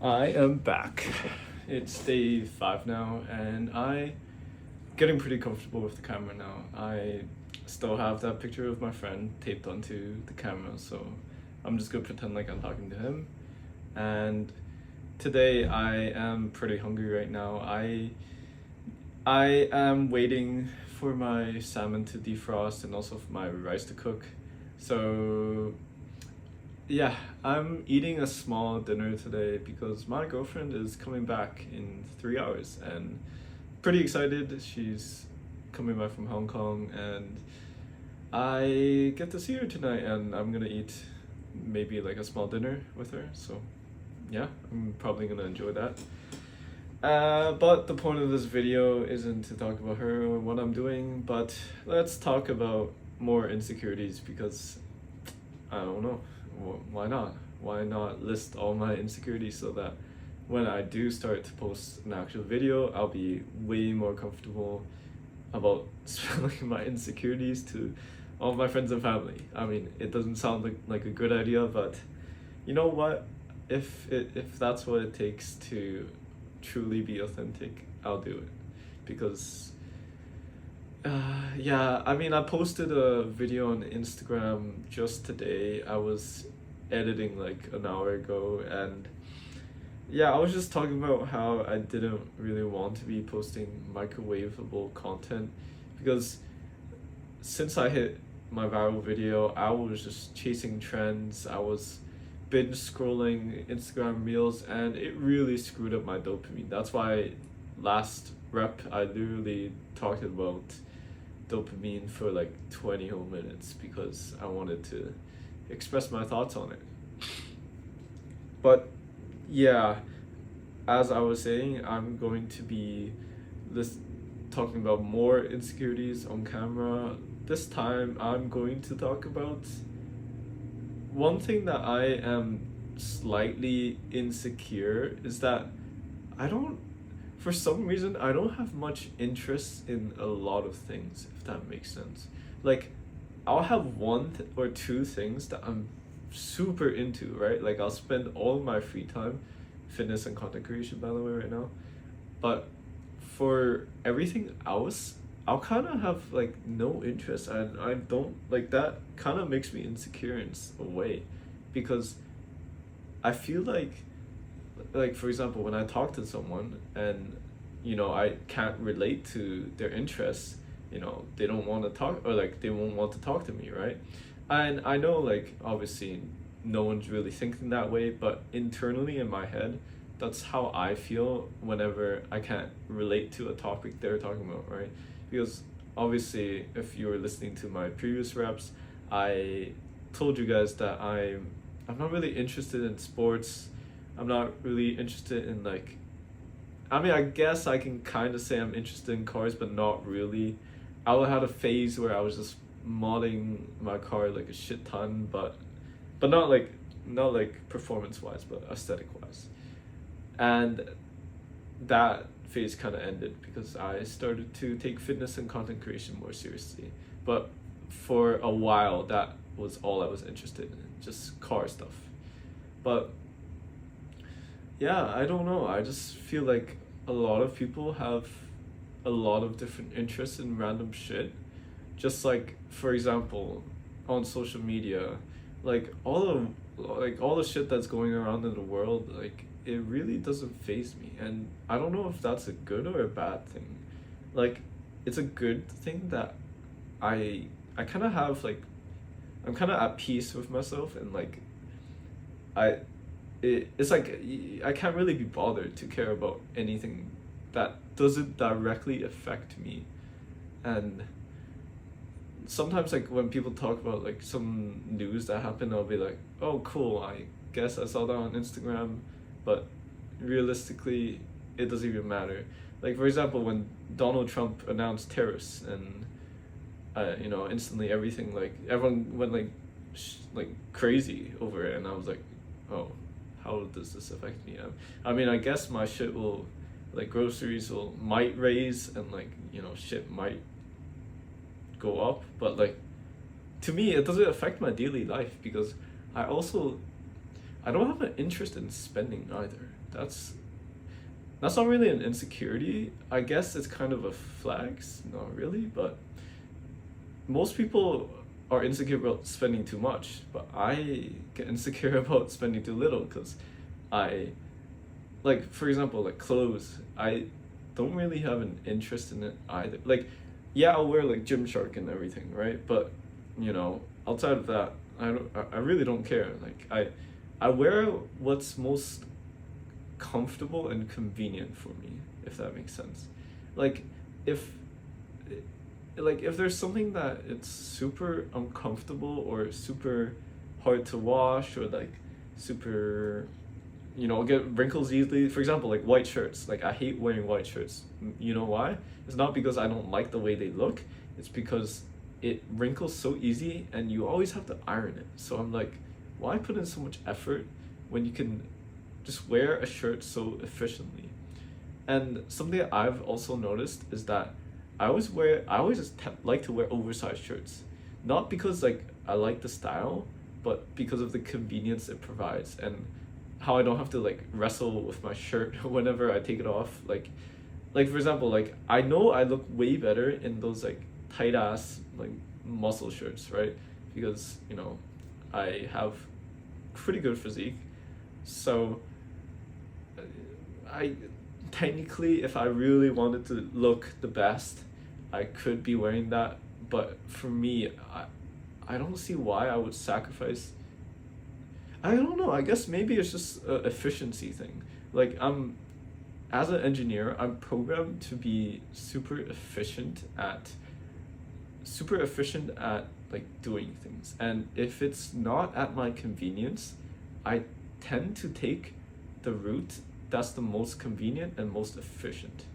I am back. It's day 5 now, and I getting pretty comfortable with the camera now. I still have that picture of my friend taped onto the camera, so I'm just gonna pretend like I'm talking to him. And today I am pretty hungry right now. I am waiting for my salmon to defrost and also for my rice to cook. So yeah, I'm eating a small dinner today because my girlfriend is coming back in 3 hours and pretty excited. She's coming back from Hong Kong and I get to see her tonight and I'm gonna eat maybe like a small dinner with her. So yeah, I'm probably gonna enjoy that. But the point of this video isn't to talk about her or what I'm doing, but let's talk about more insecurities because I don't know. Why not? Why not list all my insecurities so that when I do start to post an actual video, I'll be way more comfortable about spilling my insecurities to all my friends and family. I mean, it doesn't sound like a good idea, but you know what? If that's what it takes to truly be authentic, I'll do it. Because yeah, I mean, I posted a video on Instagram just today. I was editing like an hour ago, and yeah, I was just talking about how I didn't really want to be posting microwavable content because since I hit my viral video, I was just chasing trends. I was binge scrolling Instagram reels, and it really screwed up my dopamine. That's why last rep I literally talked about dopamine for like 20 whole minutes because I wanted to express my thoughts on it. But yeah, as I was saying, I'm going to be this talking about more insecurities on camera. This time I'm going to talk about one thing that I am slightly insecure is that I don't, for some reason, I don't have much interest in a lot of things, if that makes sense. Like, I'll have or two things that I'm super into, right? Like, I'll spend all my free time, fitness and content creation, by the way, right now. But for everything else, I'll kind of have like no interest, and I don't like that. Kind of makes me insecure in a way, because I feel like for example, when I talk to someone and I can't relate to their interests, they don't want to talk, or like they won't want to talk to me, right? And I know, like, obviously no one's really thinking that way, but internally in my head, that's how I feel whenever I can't relate to a topic they're talking about, right? Because obviously if you were listening to my previous reps, I told you guys that I'm not really interested in sports. I'm not really interested in, like, I mean, I guess I can kind of say I'm interested in cars, but not really. I had a phase where I was just modding my car like a shit ton, but not like performance wise, but aesthetic wise. And that phase kind of ended because I started to take fitness and content creation more seriously. But for a while, that was all I was interested in, just car stuff. But yeah, I don't know. I just feel like a lot of people have a lot of different interests in random shit. Just like, for example, on social media, all the shit that's going around in the world, like, it really doesn't faze me, and I don't know if that's a good or a bad thing. Like, it's a good thing that I kind of have, like, I'm kind of at peace with myself, and like I it's like I can't really be bothered to care about anything that doesn't directly affect me. And sometimes, like, when people talk about like some news that happened, I'll be like, oh cool, I guess I saw that on Instagram, but realistically it doesn't even matter. Like, for example, when Donald Trump announced tariffs, and instantly everything, like, everyone went like like crazy over it, and I was like, oh, how does this affect me? I mean, I guess my shit will, like, groceries might raise, and like, shit might go up, but like, to me it doesn't affect my daily life because I also I don't have an interest in spending either. That's not really an insecurity. I guess it's kind of a flex, not really, but most people are insecure about spending too much, but I get insecure about spending too little because I, like, for example, like clothes, I don't really have an interest in it either. Like, yeah, I'll wear like Gymshark and everything, right? But, outside of that, I really don't care. Like, I wear what's most comfortable and convenient for me, if that makes sense. Like, if if there's something that it's super uncomfortable or super hard to wash or like super get wrinkles easily, for example, like white shirts, like I hate wearing white shirts. You know why? It's not because I don't like the way they look, it's because it wrinkles so easy and you always have to iron it. So I'm like, why put in so much effort when you can just wear a shirt so efficiently? And something that I've also noticed is that I always just like to wear oversized shirts, not because like I like the style, but because of the convenience it provides and how I don't have to like wrestle with my shirt whenever I take it off. Like for example, like I know I look way better in those like tight ass like muscle shirts, right? Because I have pretty good physique, so I technically, if I really wanted to look the best, I could be wearing that. But for me, I don't see why I would sacrifice. I don't know. I guess maybe it's just a efficiency thing. Like as an engineer, I'm programmed to be super efficient at like doing things. And if it's not at my convenience, I tend to take the route that's the most convenient and most efficient.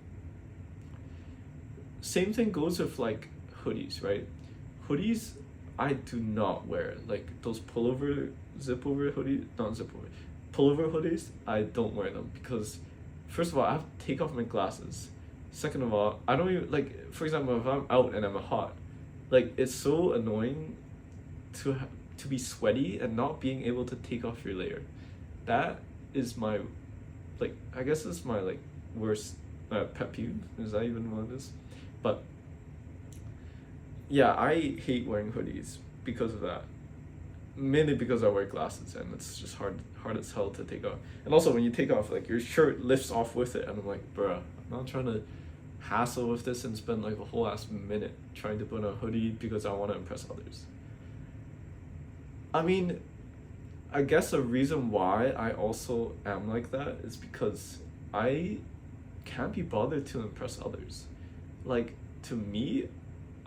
Same thing goes with like hoodies, right? Hoodies, I do not wear. Like those pullover, zip over hoodies, not zip over, pullover hoodies, I don't wear them because, first of all, I have to take off my glasses. Second of all, I don't even, like, for example, if I'm out and I'm hot, like, it's so annoying to be sweaty and not being able to take off your layer. That is my, like, I guess it's my, like, worst pet peeve. Is that even what it is? But yeah, I hate wearing hoodies because of that. Mainly because I wear glasses and it's just hard as hell to take off. And also when you take off, like your shirt lifts off with it, and I'm like, bruh, I'm not trying to hassle with this and spend like a whole ass minute trying to put on a hoodie because I want to impress others. I mean, I guess a reason why I also am like that is because I can't be bothered to impress others. Like, to me,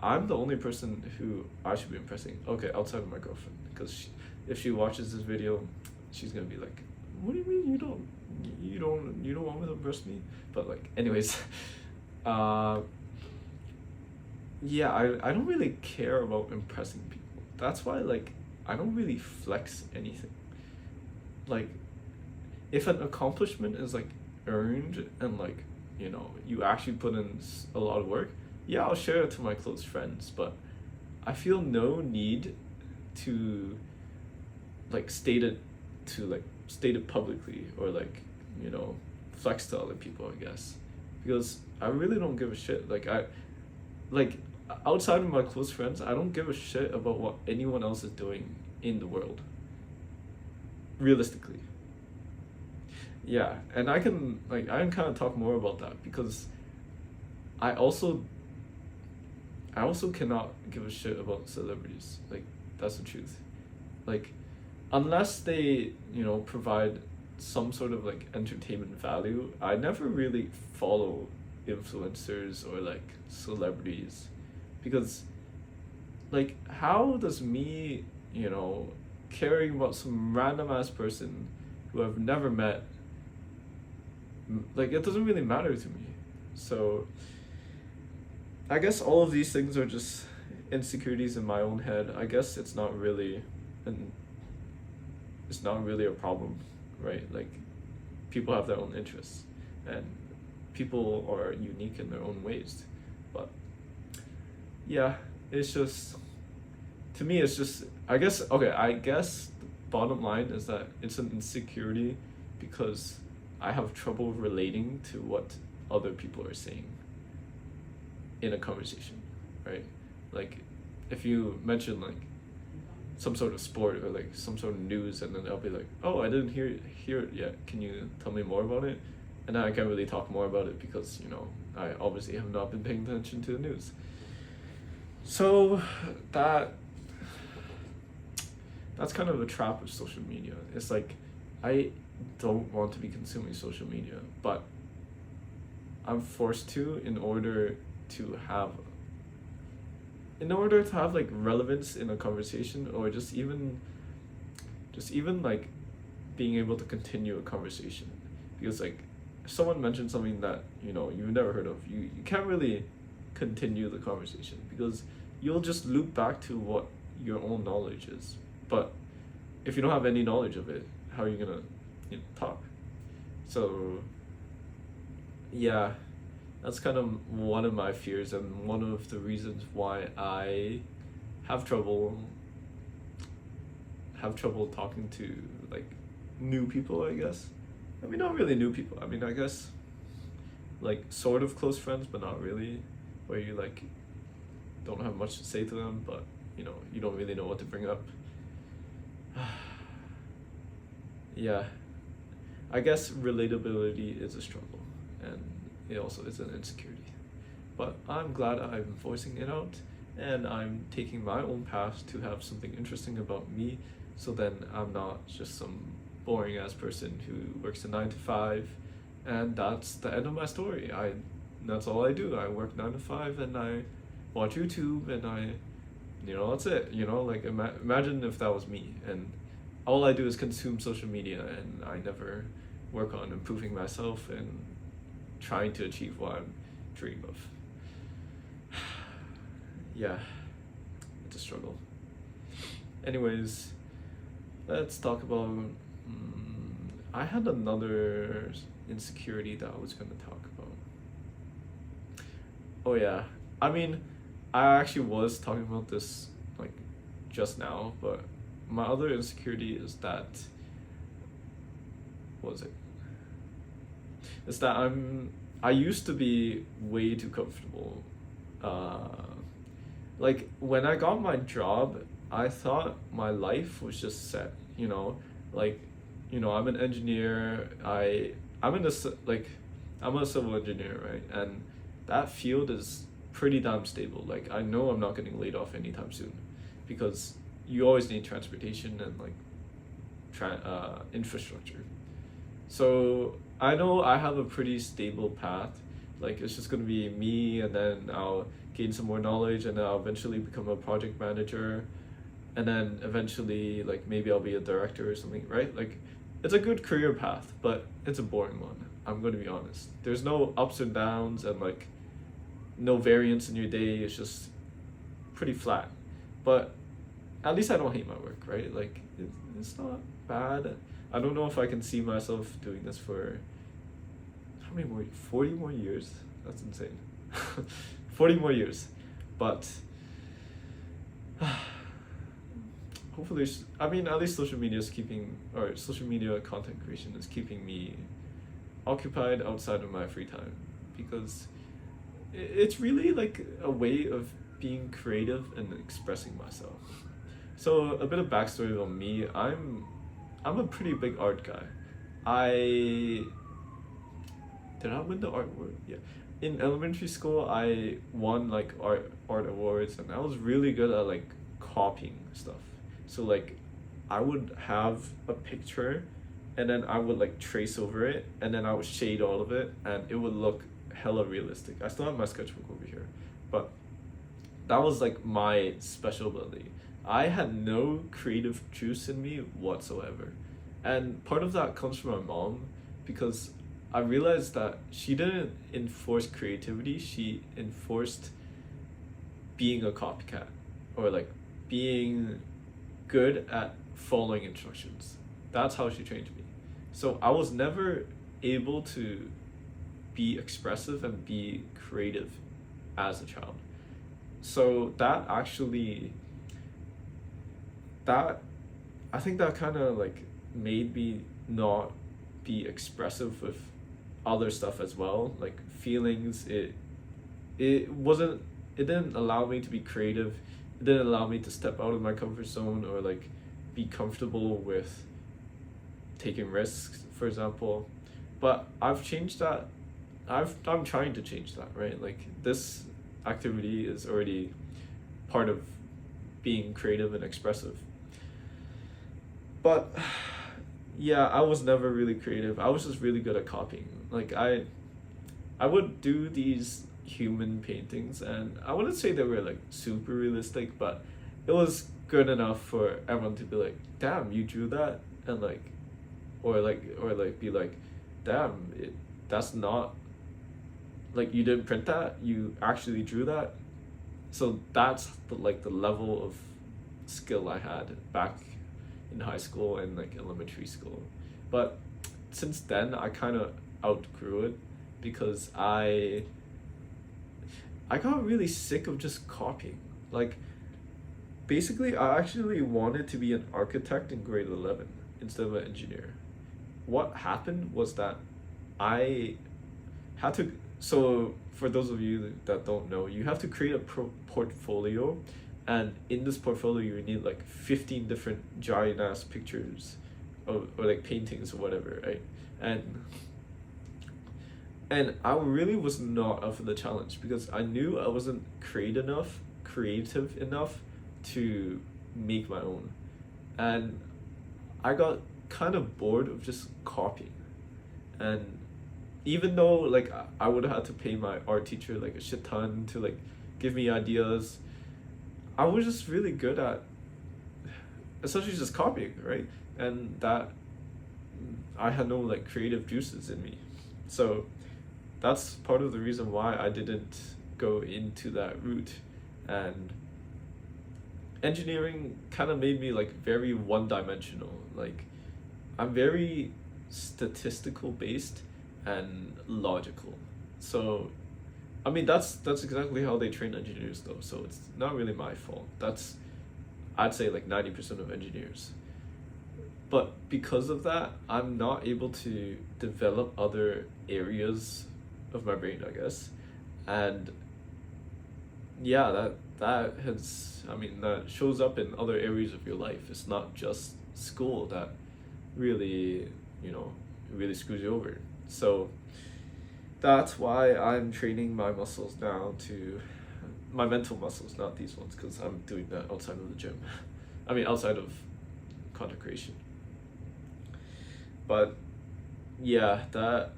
I'm the only person who I should be impressing. Okay, outside of my girlfriend, because if she watches this video, she's gonna be like, "What do you mean you don't want me to impress me?" But like, anyways, yeah, I don't really care about impressing people. That's why like I don't really flex anything. Like, if an accomplishment is like earned and like you actually put in a lot of work, yeah, I'll share it to my close friends, but I feel no need to like state it publicly or like flex to other people, I guess, because I really don't give a shit. Like outside of my close friends, I don't give a shit about what anyone else is doing in the world, realistically. Yeah, and I can kind of talk more about that because I also cannot give a shit about celebrities. Like, that's the truth. Like, unless they, provide some sort of like entertainment value, I never really follow influencers or like celebrities, because like, how does me, caring about some random ass person who I've never met, like, it doesn't really matter to me. So I guess all of these things are just insecurities in my own head. I guess it's not really a problem, right? Like, people have their own interests and people are unique in their own ways. But yeah, it's just, to me it's just, I guess bottom line is that it's an insecurity because I have trouble relating to what other people are saying in a conversation, right? Like, if you mention like some sort of sport or like some sort of news, and then I'll be like, oh, I didn't hear it yet. Can you tell me more about it? And then I can't really talk more about it because, you know, I obviously have not been paying attention to the news. So that's kind of a trap of social media. It's like, I don't want to be consuming social media, but I'm forced to in order to have like relevance in a conversation, or just even like being able to continue a conversation. Because like, if someone mentions something that, you know, you've never heard of, you can't really continue the conversation because you'll just loop back to what your own knowledge is. But if you don't have any knowledge of it, how are you gonna, you know, talk? So yeah, that's kind of one of my fears, and one of the reasons why I have trouble talking to like new people, I guess. I mean, not really new people. I mean, I guess like sort of close friends, but not really, where you like don't have much to say to them, but you know, you don't really know what to bring up. Yeah, I guess relatability is a struggle, and it also is an insecurity. But I'm glad I'm voicing it out, and I'm taking my own path to have something interesting about me, so then I'm not just some boring ass person who works a 9 to 5, and that's the end of my story. That's all I do. I work 9 to 5, and I watch YouTube, and you know, that's it. You know, like imagine if that was me, and all I do is consume social media, and I never work on improving myself and trying to achieve what I'm dreaming of. Yeah, it's a struggle. Anyways, let's talk about. I had another insecurity that I was gonna talk about. Oh yeah, I mean, I actually was talking about this like just now, but my other insecurity is that. What was it? It's that I used to be way too comfortable. Like when I got my job, I thought my life was just set. You know, like, you know, I'm an engineer. I'm in this like, I'm a civil engineer, right? And that field is pretty damn stable. Like, I know I'm not getting laid off anytime soon, because you always need transportation and like infrastructure. So I know I have a pretty stable path. Like, it's just gonna be me, and then I'll gain some more knowledge, and then I'll eventually become a project manager, and then eventually like maybe I'll be a director or something, right? Like, it's a good career path, but it's a boring one. I'm gonna be honest. There's no ups and downs, and like no variance in your day. It's just pretty flat. But at least I don't hate my work, right? Like, it's not bad. I don't know if I can see myself doing this for how many more, 40 more years? That's insane. 40 more years. But hopefully, I mean, at least social media content creation is keeping me occupied outside of my free time, because it's really like a way of being creative and expressing myself. So a bit of backstory on me. I'm a pretty big art guy. Did I win the art award? Yeah. In elementary school, I won like art awards, and I was really good at like copying stuff. So like, I would have a picture, and then I would like trace over it, and then I would shade all of it, and it would look hella realistic. I still have my sketchbook over here, but that was like my special ability. I had no creative juice in me whatsoever. And part of that comes from my mom, because I realized that she didn't enforce creativity, she enforced being a copycat, or like being good at following instructions. That's how she trained me. So I was never able to be expressive and be creative as a child. So that I think that kind of like made me not be expressive with other stuff as well, like feelings. It wasn't, it didn't allow me to be creative. It didn't allow me to step out of my comfort zone or like be comfortable with taking risks, for example. But I've changed that. I'm trying to change that, right? Like this activity is already part of being creative and expressive. But yeah, I was never really creative. I was just really good at copying. Like I would do these human paintings, and I wouldn't say they were like super realistic, but it was good enough for everyone to be like, "Damn, you drew that," and like, or like be like, "Damn, that's not like you didn't print that. You actually drew that." So that's the level of skill I had back in high school and like elementary school. But since then, I kind of outgrew it because I got really sick of just copying. Like basically, I actually wanted to be an architect in grade 11 instead of an engineer. What happened was that I had to, so for those of you that don't know, you have to create a portfolio, and in this portfolio you need like 15 different giant ass pictures or like paintings or whatever, right? and and I really was not up for the challenge because I knew I wasn't creative enough to make my own. And I got kind of bored of just copying. And even though like I would have had to pay my art teacher like a shit ton to like give me ideas, I was just really good at essentially just copying, right? And that I had no like creative juices in me. So that's part of the reason why I didn't go into that route. And engineering kind of made me like very one dimensional. Like I'm very statistical based and logical. So I mean that's exactly how they train engineers though. So it's not really my fault. That's I'd say like 90% of engineers. But because of that, I'm not able to develop other areas of my brain, I guess. And yeah, that has, I mean, that shows up in other areas of your life. It's not just school that really, you know, really screws you over. So that's why I'm training my muscles now to my mental muscles, not these ones, because I'm doing that outside of the gym. I mean, outside of content creation. But yeah, that.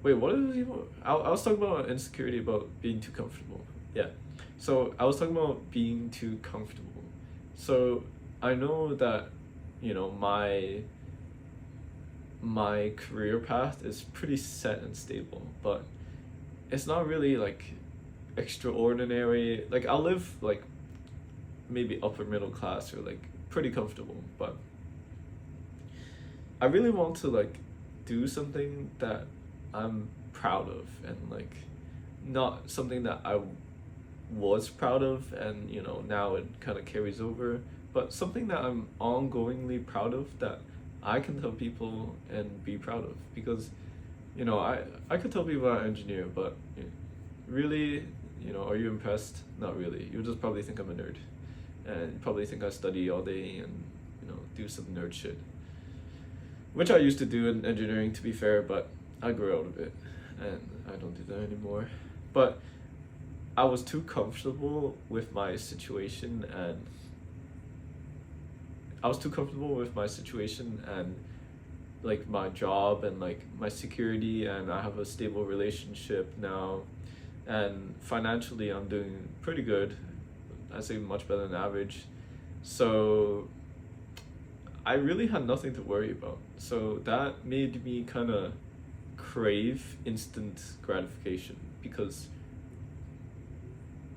Wait, what is it? I was talking about insecurity about being too comfortable. Yeah. So I was talking about being too comfortable. So I know that, you know, my career path is pretty set and stable, but it's not really like extraordinary. Like I'll live like maybe upper middle class or like pretty comfortable, but I really want to like do something that I'm proud of, and like not something that I was proud of and you know now it kind of carries over, but something that I'm ongoingly proud of that I can tell people and be proud of. Because you know I could tell people I'm an engineer, but really, you know, are you impressed? Not really. You'll just probably think I'm a nerd and probably think I study all day and you know do some nerd shit, which I used to do in engineering, to be fair, but I grew out of it and I don't do that anymore. But I was too comfortable with my situation, and I was too comfortable with my situation and like my job and like my security, and I have a stable relationship now, and financially I'm doing pretty good. I'd say much better than average. So I really had nothing to worry about. So that made me kind of crave instant gratification, because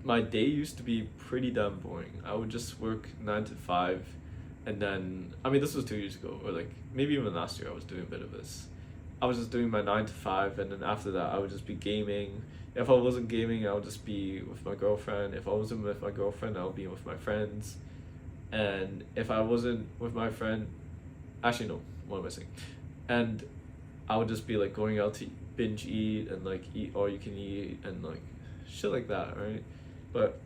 my day used to be pretty damn boring. I would just work 9 to 5, and then I mean this was 2 years ago, or like maybe even last year I was doing a bit of this. I was just doing my 9 to 5, and then after that I would just be gaming. If I wasn't gaming, I would just be with my girlfriend. If I wasn't with my girlfriend, I would be with my friends. and if I wasn't with my friend, actually no, what am I saying? And I would just be like going out to binge eat and like eat all you can eat and like shit like that, right? But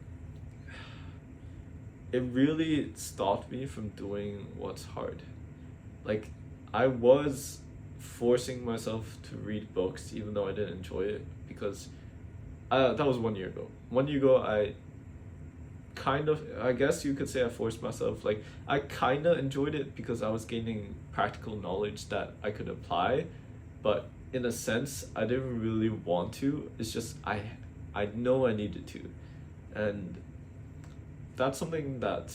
it really stopped me from doing what's hard. Like, I was forcing myself to read books even though I didn't enjoy it because that was 1 year ago. 1 year ago, I kind of, I guess you could say I forced myself. Like, I kind of enjoyed it because I was gaining practical knowledge that I could apply, but in a sense, I didn't really want to. It's just I know I needed to, and that's something that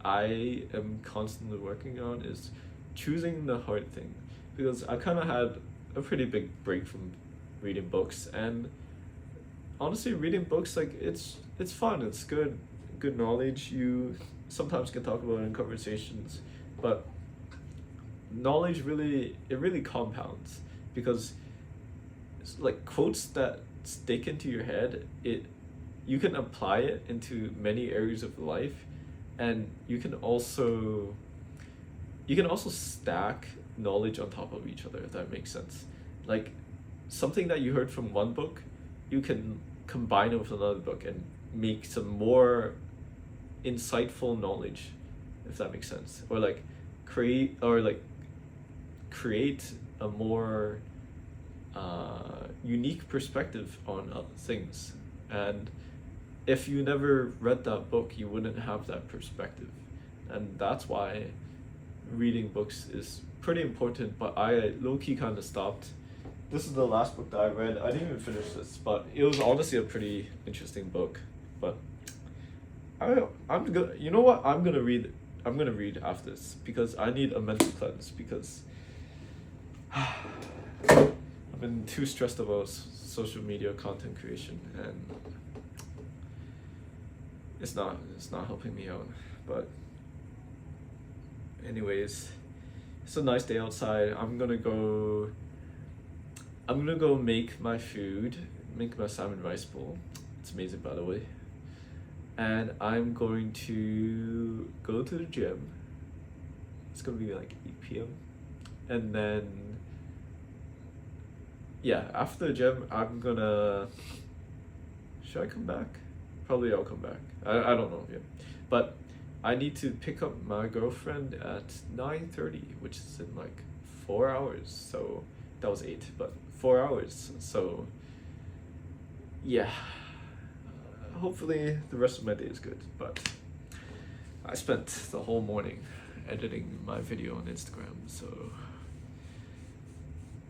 I am constantly working on is choosing the hard thing, because I kind of had a pretty big break from reading books, and honestly reading books, like, it's fun, it's good knowledge you sometimes can talk about in conversations, but knowledge really, it really compounds, because it's like quotes that stick into your head, it you can apply it into many areas of life, and you can also stack knowledge on top of each other, if that makes sense. Like, something that you heard from one book, you can combine it with another book and make some more insightful knowledge, if that makes sense. Or like create a more unique perspective on things. And if you never read that book, you wouldn't have that perspective. And that's why reading books is pretty important, but I low-key kind of stopped. This is the last book that I read. I didn't even finish this, but it was honestly a pretty interesting book. But I'm gonna, you know what? I'm gonna read after this because I need a mental cleanse, because I've been too stressed about social media content creation, and it's not helping me out. But anyways, it's a nice day outside. I'm gonna go make my food, make my salmon rice bowl. It's amazing, by the way. And I'm going to go to the gym. It's gonna be like 8 p.m. And then, yeah, after the gym, should I come back? Probably I'll come back. I don't know yet. But I need to pick up my girlfriend at 9:30, which is in like 4 hours. So that was 8, but 4 hours. So yeah, hopefully the rest of my day is good. But I spent the whole morning editing my video on Instagram. So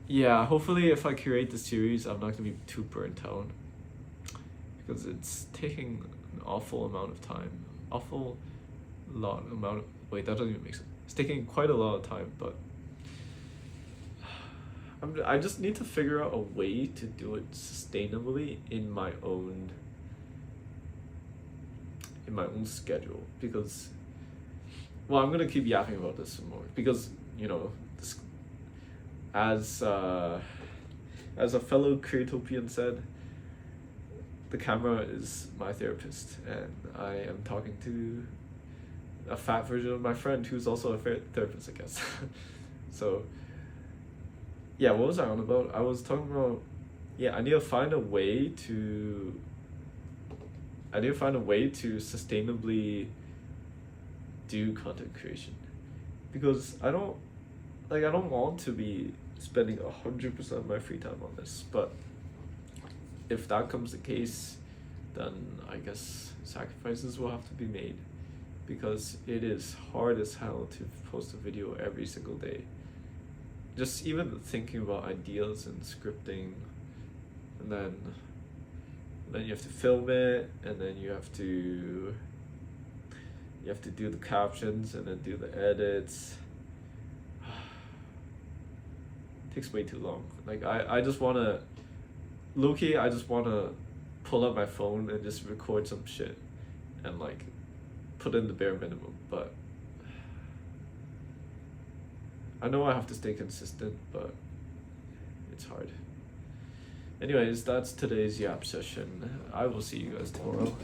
yeah, hopefully if I create the series, I'm not gonna be too burnt out, because it's taking an awful amount of time. Wait, that doesn't even make sense. It's taking quite a lot of time, but I just need to figure out a way to do it sustainably in my own schedule, because, well, I'm gonna keep yapping about this some more, because this, as a fellow Creatopian said, the camera is my therapist, and I am talking to a fat version of my friend who's also a therapist, I guess. So yeah, what was I on about? I was talking about, yeah, I need to find a way to sustainably do content creation, because I don't want to be spending 100% of my free time on this, but if that comes the case, then I guess sacrifices will have to be made, because it is hard as hell to post a video every single day. Just even thinking about ideas and scripting, and then you have to film it, and then you have to do the captions, and then do the edits. It takes way too long. Like, I just wanna, low-key, I just wanna pull up my phone and just record some shit and like put in the bare minimum, but I know I have to stay consistent, but it's hard. Anyways, that's today's yap session. I will see you guys tomorrow.